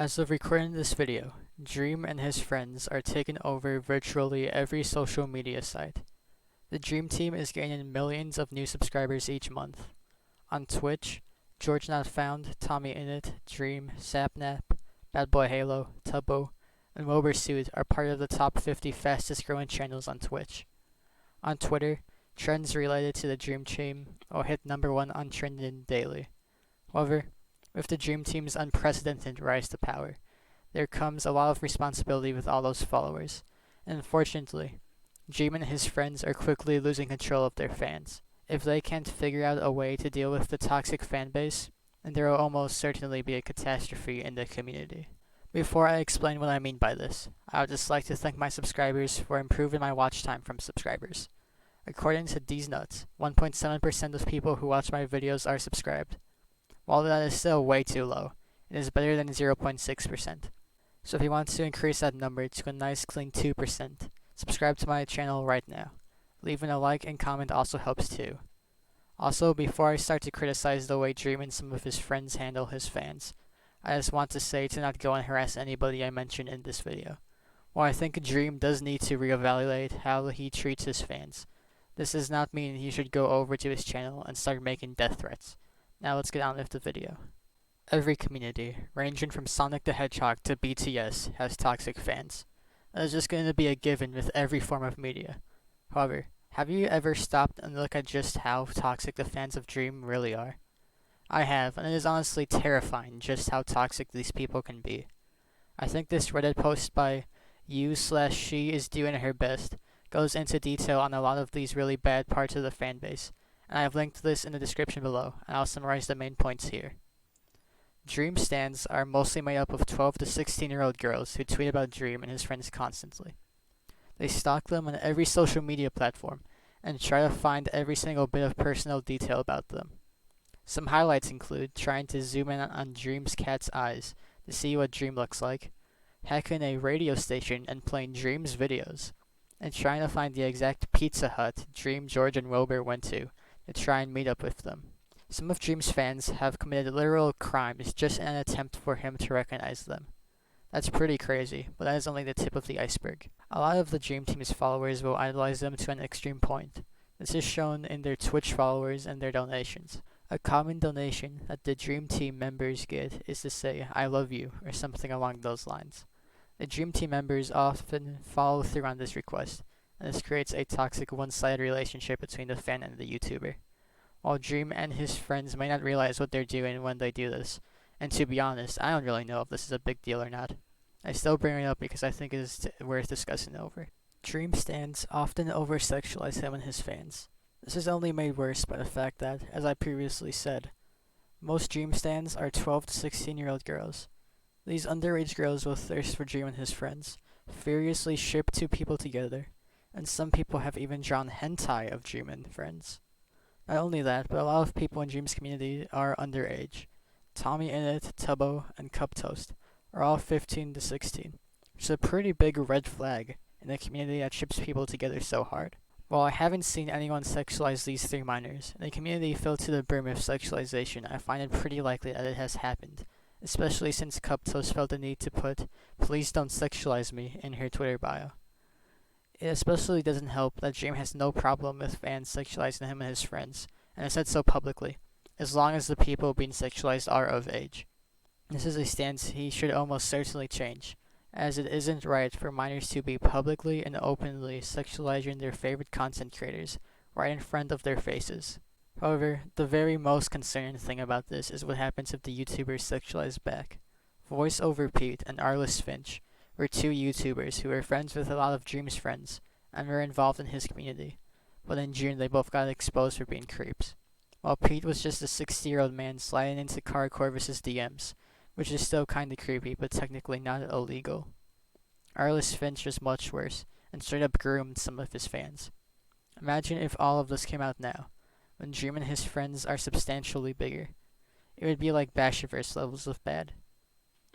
As of recording this video, Dream and his friends are taking over virtually every social media site. The Dream team is gaining millions of new subscribers each month. On Twitch, George Not Found, Tommy Innit, Dream, Sapnap, BadBoyHalo, Tubbo, and Wobersuit are part of the top 50 fastest growing channels on Twitch. On Twitter, trends related to the Dream team will hit number 1 on trending daily. However, with the Dream Team's unprecedented rise to power, there comes a lot of responsibility with all those followers, and unfortunately, Dream and his friends are quickly losing control of their fans. If they can't figure out a way to deal with the toxic fanbase, then there will almost certainly be a catastrophe in the community. Before I explain what I mean by this, I would just like to thank my subscribers for improving my watch time from subscribers. According to these nuts, 1.7% of people who watch my videos are subscribed. While that is still way too low, it is better than 0.6%. So if you want to increase that number to a nice clean 2%, subscribe to my channel right now. Leaving a like and comment also helps too. Also, before I start to criticize the way Dream and some of his friends handle his fans, I just want to say to not go and harass anybody I mention in this video. While I think Dream does need to reevaluate how he treats his fans, this does not mean he should go over to his channel and start making death threats. Now let's get on with the video. Every community, ranging from Sonic the Hedgehog to BTS, has toxic fans. That is just going to be a given with every form of media. However, have you ever stopped and looked at just how toxic the fans of Dream really are? I have, and it is honestly terrifying just how toxic these people can be. I think this Reddit post by you/she is doing her best goes into detail on a lot of these really bad parts of the fanbase, and I have linked this in the description below, and I'll summarize the main points here. Dream stans are mostly made up of 12 to 16-year-old girls who tweet about Dream and his friends constantly. They stalk them on every social media platform and try to find every single bit of personal detail about them. Some highlights include trying to zoom in on Dream's cat's eyes to see what Dream looks like, hacking a radio station and playing Dream's videos, and trying to find the exact Pizza Hut Dream, George, and Wilbur went to try and meet up with them. Some of Dream's fans have committed literal crimes just in an attempt for him to recognize them. That's pretty crazy, but that is only the tip of the iceberg. A lot of the Dream Team's followers will idolize them to an extreme point. This is shown in their Twitch followers and their donations. A common donation that the Dream Team members get is to say, "I love you," or something along those lines. The Dream Team members often follow through on this request, and this creates a toxic one-sided relationship between the fan and the YouTuber. While Dream and his friends may not realize what they're doing when they do this, and to be honest, I don't really know if this is a big deal or not. I still bring it up because I think it is worth discussing over. Dream stans often oversexualize him and his fans. This is only made worse by the fact that, as I previously said, most Dream stans are 12 to 16-year-old girls. These underage girls will thirst for Dream and his friends, furiously ship two people together, and some people have even drawn hentai of Dream and friends. Not only that, but a lot of people in Dream's community are underage. Tommy Innit, Tubbo, and Cup Toast are all 15 to 16, which is a pretty big red flag in a community that ships people together so hard. While I haven't seen anyone sexualize these three minors, in a community filled to the brim with sexualization, I find it pretty likely that it has happened, especially since Cup Toast felt the need to put "please don't sexualize me" in her Twitter bio. It especially doesn't help that Dream has no problem with fans sexualizing him and his friends, and has said so publicly, as long as the people being sexualized are of age. This is a stance he should almost certainly change, as it isn't right for minors to be publicly and openly sexualizing their favorite content creators right in front of their faces. However, the very most concerning thing about this is what happens if the YouTubers sexualize back. VoiceOver Pete and Arliss Finch were two YouTubers who were friends with a lot of Dream's friends and were involved in his community, but in June they both got exposed for being creeps. While Pete was just a 60-year-old man sliding into Cara Corvus's DMs, which is still kinda creepy but technically not illegal. Arliss Finch was much worse and straight up groomed some of his fans. Imagine if all of this came out now, when Dream and his friends are substantially bigger. It would be like Bashiverse levels of bad.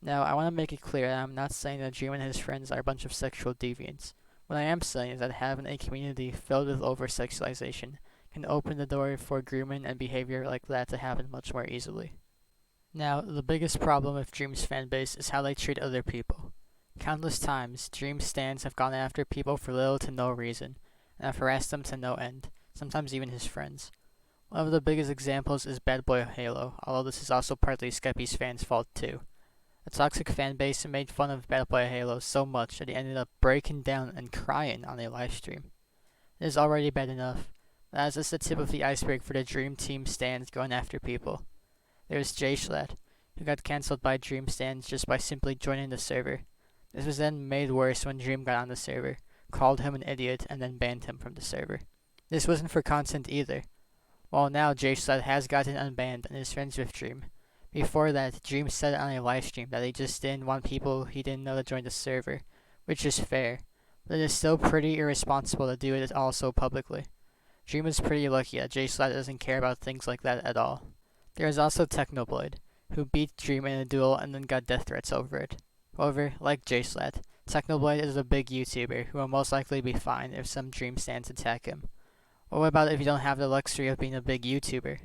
Now, I want to make it clear that I'm not saying that Dream and his friends are a bunch of sexual deviants. What I am saying is that having a community filled with oversexualization can open the door for grooming and behavior like that to happen much more easily. Now, the biggest problem with Dream's fanbase is how they treat other people. Countless times, Dream stans have gone after people for little to no reason, and have harassed them to no end, sometimes even his friends. One of the biggest examples is BadBoyHalo, although this is also partly Skeppy's fans' fault too. A toxic fanbase made fun of BadBoyHalo so much that he ended up breaking down and crying on a livestream. It is already bad enough, but that is just the tip of the iceberg for the Dream Team stans going after people. There's J-Schlatt, who got cancelled by Dream stans just by simply joining the server. This was then made worse when Dream got on the server, called him an idiot, and then banned him from the server. This wasn't for content either. Well, now J-Schlatt has gotten unbanned and is friends with Dream. Before that, Dream said on a livestream that he just didn't want people he didn't know to join the server, which is fair, but it is still pretty irresponsible to do it all so publicly. Dream is pretty lucky that J-Schlatt doesn't care about things like that at all. There is also Technoblade, who beat Dream in a duel and then got death threats over it. However, like J-Schlatt, Technoblade is a big YouTuber who will most likely be fine if some Dream stans attack him. What about if you don't have the luxury of being a big YouTuber?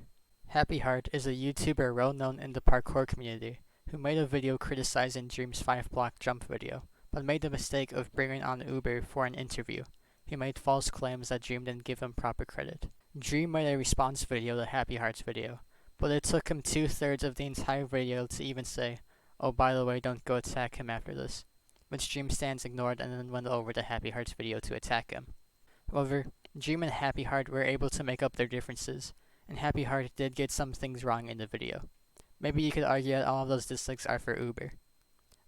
Happyheart is a YouTuber well known in the parkour community, who made a video criticizing Dream's 5-block jump video, but made the mistake of bringing on Uber for an interview. He made false claims that Dream didn't give him proper credit. Dream made a response video to Happyheart's video, but it took him 2/3 of the entire video to even say, "Oh, by the way, don't go attack him after this," which Dream stans ignored and then went over to Happyheart's video to attack him. However, Dream and Happyheart were able to make up their differences, and Happyheart did get some things wrong in the video. Maybe you could argue that all of those dislikes are for Uber.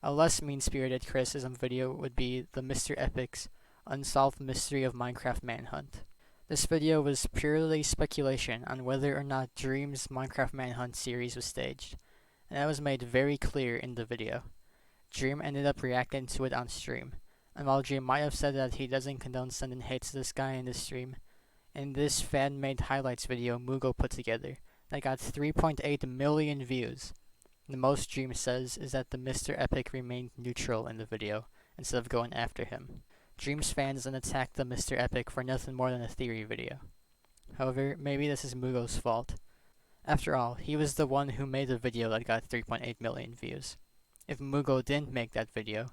A less mean-spirited criticism video would be the Mr. Epic's Unsolved Mystery of Minecraft Manhunt. This video was purely speculation on whether or not Dream's Minecraft Manhunt series was staged, and that was made very clear in the video. Dream ended up reacting to it on stream, and while Dream might have said that he doesn't condone sending hate to this guy in the stream, in this fan-made highlights video Mugo put together that got 3.8 million views, the most Dream says is that the Mr. Epic remained neutral in the video instead of going after him. Dream's fans then attacked the Mr. Epic for nothing more than a theory video. However, maybe this is Mugo's fault. After all, he was the one who made the video that got 3.8 million views. If Mugo didn't make that video,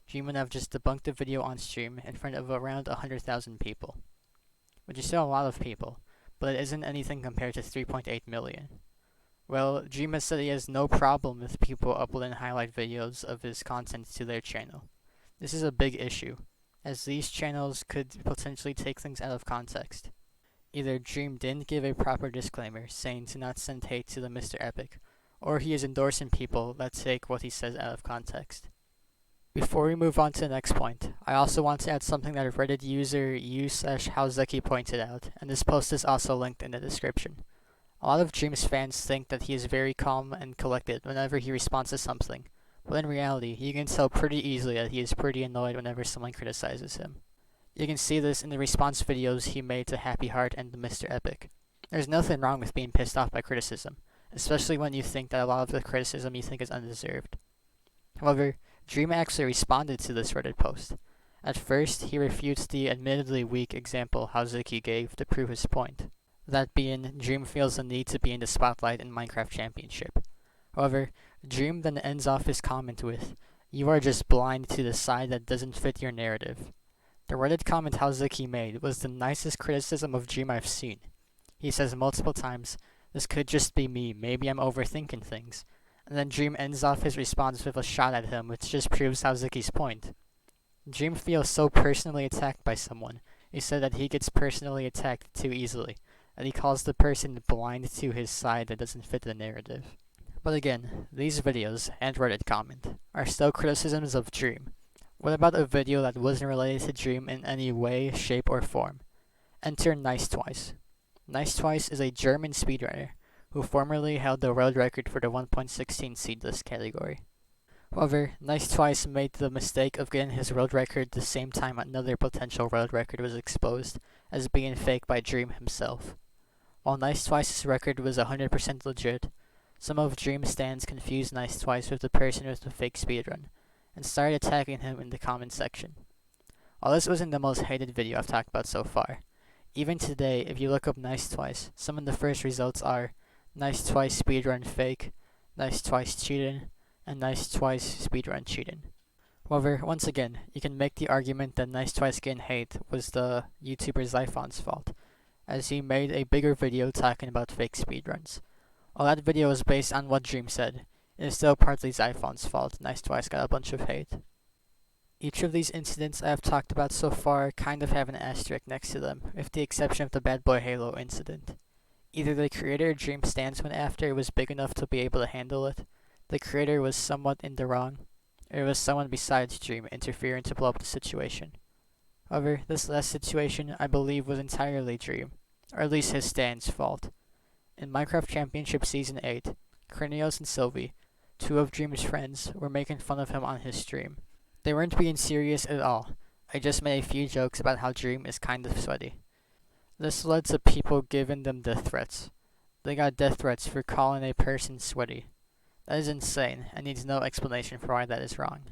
Dream would have just debunked the video on stream in front of around 100,000 people. Which is still a lot of people, but it isn't anything compared to 3.8 million. Well, Dream has said he has no problem with people uploading highlight videos of his content to their channel. This is a big issue, as these channels could potentially take things out of context. Either Dream didn't give a proper disclaimer saying to not send hate to the Mr. Epic, or he is endorsing people that take what he says out of context. Before we move on to the next point, I also want to add something that Reddit user u/howzeki pointed out, and this post is also linked in the description. A lot of Dream's fans think that he is very calm and collected whenever he responds to something, but in reality, you can tell pretty easily that he is pretty annoyed whenever someone criticizes him. You can see this in the response videos he made to Happyheart and the Mr. Epic. There's nothing wrong with being pissed off by criticism, especially when you think that a lot of the criticism you think is undeserved. However, Dream actually responded to this Reddit post. At first, he refutes the admittedly weak example Howzeki gave to prove his point, that being, Dream feels the need to be in the spotlight in Minecraft Championship. However, Dream then ends off his comment with, "You are just blind to the side that doesn't fit your narrative." The Reddit comment Howzeki made was the nicest criticism of Dream I've seen. He says multiple times, "This could just be me, maybe I'm overthinking things," and then Dream ends off his response with a shot at him, which just proves Howzeki's point. Dream feels so personally attacked by someone. He said that he gets personally attacked too easily, that he calls the person blind to his side that doesn't fit the narrative. But again, these videos, and Reddit comment, are still criticisms of Dream. What about a video that wasn't related to Dream in any way, shape, or form? Enter Nice Twice. Nice Twice is a German speedrunner who formerly held the world record for the 1.16 seedless category. However, Nice Twice made the mistake of getting his world record the same time another potential world record was exposed as being fake by Dream himself. While Nice Twice's record was 100% legit, some of Dream stans confused Nice Twice with the person with the fake speedrun, and started attacking him in the comment section. While this wasn't the most hated video I've talked about so far, even today if you look up Nice Twice, some of the first results are Nice Twice speedrun fake, Nice Twice cheating, and Nice Twice speedrun cheating. However, once again, you can make the argument that Nice Twice getting hate was the YouTuber Zyphon's fault, as he made a bigger video talking about fake speedruns. While that video was based on what Dream said, it is still partly Zyphon's fault. Nice Twice got a bunch of hate. Each of these incidents I have talked about so far kind of have an asterisk next to them, with the exception of the BadBoyHalo incident. Either the creator Dream stans went after was big enough to be able to handle it, the creator was somewhat in the wrong, or it was someone besides Dream interfering to blow up the situation. However, this last situation I believe was entirely Dream, or at least his stand's fault. In Minecraft Championship Season 8, Krinios and Sylvie, two of Dream's friends, were making fun of him on his stream. They weren't being serious at all. I just made a few jokes about how Dream is kind of sweaty. This led to people giving them death threats. They got death threats for calling a person sweaty. That is insane and needs no explanation for why that is wrong.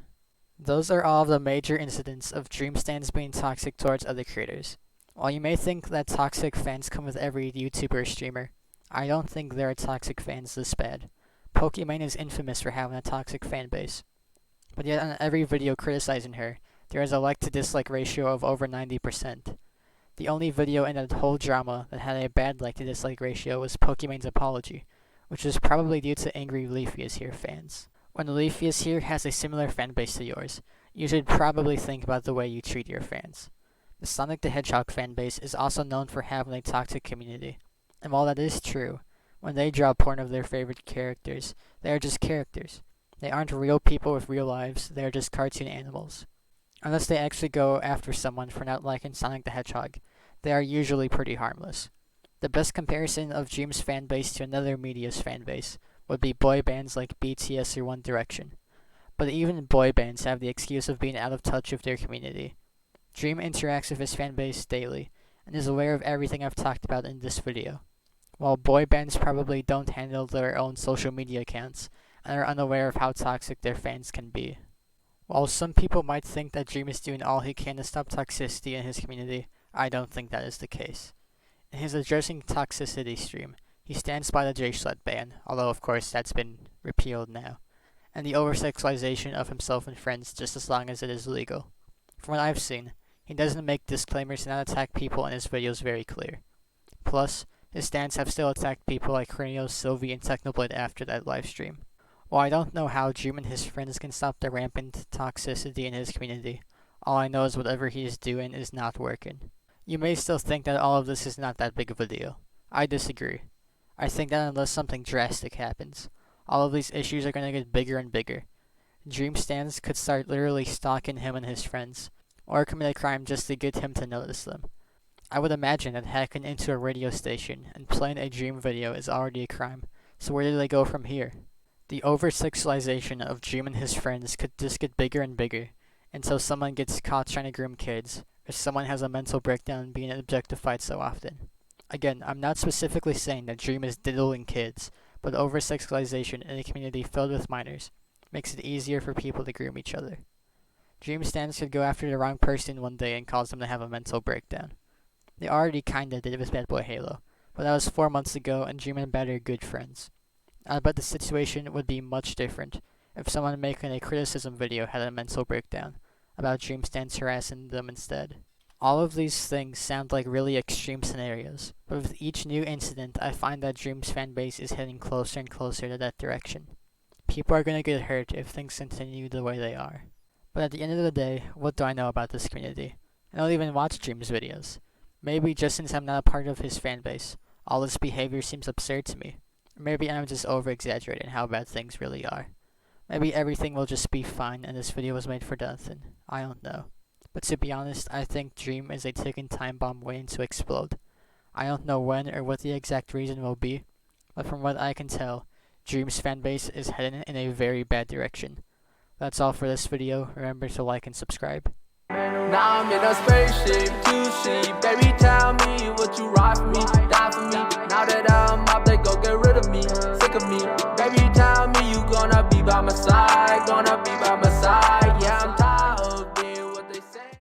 Those are all of the major incidents of Dream stans being toxic towards other creators. While you may think that toxic fans come with every YouTuber or streamer, I don't think there are toxic fans this bad. Pokimane is infamous for having a toxic fan base. But yet on every video criticizing her, there is a like to dislike ratio of over 90%. The only video in that whole drama that had a bad like to dislike ratio was Pokimane's apology, which is probably due to angry Leafy is Here fans. When Leafy is Here has a similar fanbase to yours, you should probably think about the way you treat your fans. The Sonic the Hedgehog fanbase is also known for having a toxic community, and while that is true, when they draw porn of their favorite characters, they are just characters. They aren't real people with real lives, they are just cartoon animals. Unless they actually go after someone for not liking Sonic the Hedgehog, they are usually pretty harmless. The best comparison of Dream's fanbase to another media's fanbase would be boy bands like BTS or One Direction. But even boy bands have the excuse of being out of touch with their community. Dream interacts with his fanbase daily, and is aware of everything I've talked about in this video, while boy bands probably don't handle their own social media accounts, and are unaware of how toxic their fans can be. While some people might think that Dream is doing all he can to stop toxicity in his community, I don't think that is the case. In his Addressing Toxicity stream, he stands by the J-Slut ban, although of course that's been repealed now, and the oversexualization of himself and friends just as long as it is legal. From what I've seen, he doesn't make disclaimers and not attack people in his videos very clear. Plus, his stans have still attacked people like Krinios, Sylvie, and Technoblade after that livestream. While I don't know how Dream and his friends can stop the rampant toxicity in his community, all I know is whatever he is doing is not working. You may still think that all of this is not that big of a deal. I disagree. I think that unless something drastic happens, all of these issues are going to get bigger and bigger. Dream stans could start literally stalking him and his friends, or commit a crime just to get him to notice them. I would imagine that hacking into a radio station and playing a Dream video is already a crime, so where do they go from here? The over-sexualization of Dream and his friends could just get bigger and bigger, until someone gets caught trying to groom kids, or someone has a mental breakdown being objectified so often. Again, I'm not specifically saying that Dream is diddling kids, but over-sexualization in a community filled with minors makes it easier for people to groom each other. Dream stans could go after the wrong person one day and cause them to have a mental breakdown. They already kinda did it with BadBoyHalo, but that was 4 months ago and Dream and Bad are good friends. I bet the situation would be much different if someone making a criticism video had a mental breakdown about Dream stans harassing them instead. All of these things sound like really extreme scenarios, but with each new incident I find that Dream's fanbase is heading closer and closer to that direction. People are gonna get hurt if things continue the way they are. But at the end of the day, what do I know about this community? I don't even watch Dream's videos. Maybe just since I'm not a part of his fanbase, all this behavior seems absurd to me. Or maybe I'm just over-exaggerating how bad things really are. Maybe everything will just be fine and this video was made for nothing. I don't know. But to be honest, I think Dream is a ticking time bomb waiting to explode. I don't know when or what the exact reason will be, but from what I can tell, Dream's fanbase is heading in a very bad direction. That's all for this video. Remember to like and subscribe. Now I'm in a spaceship, 2C. Baby, tell me what you ride for me.